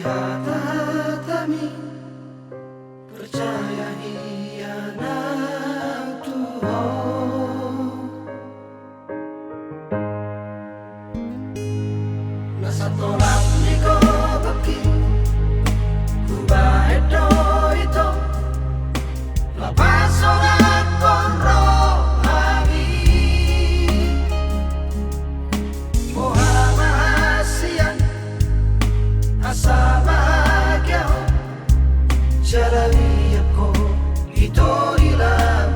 Hatatami percaya hianat Tuhan nasa tolak niko baki kuba edo ito lapas orat konro habi moha mahasian asa bahagia jalani ako ito ilang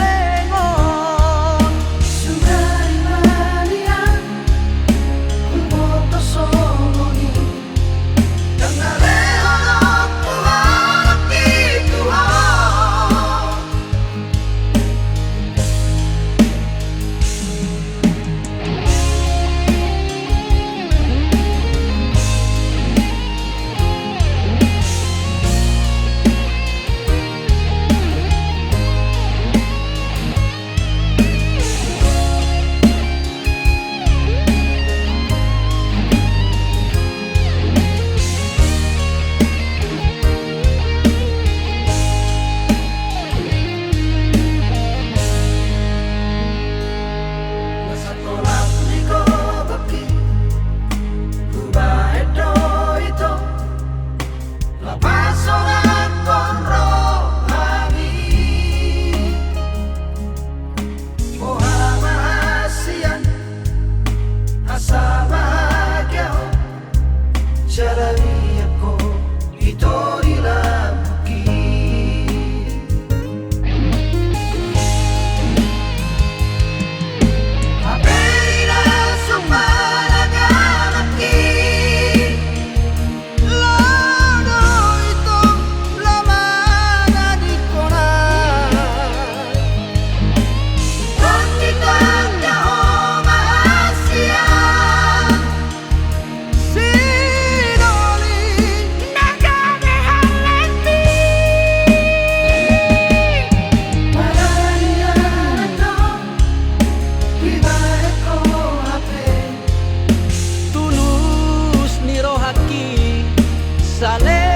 salelengon sungari manian kumoto somoni tangale olok pulang di Tuhan jalani ako ito ilang Apelina sumalagan aki lado ito lamana di konay Pangitang kao mahasya sinoli nagabehalenti Malaya to Ibarat ko hape tulus ni rohaki sale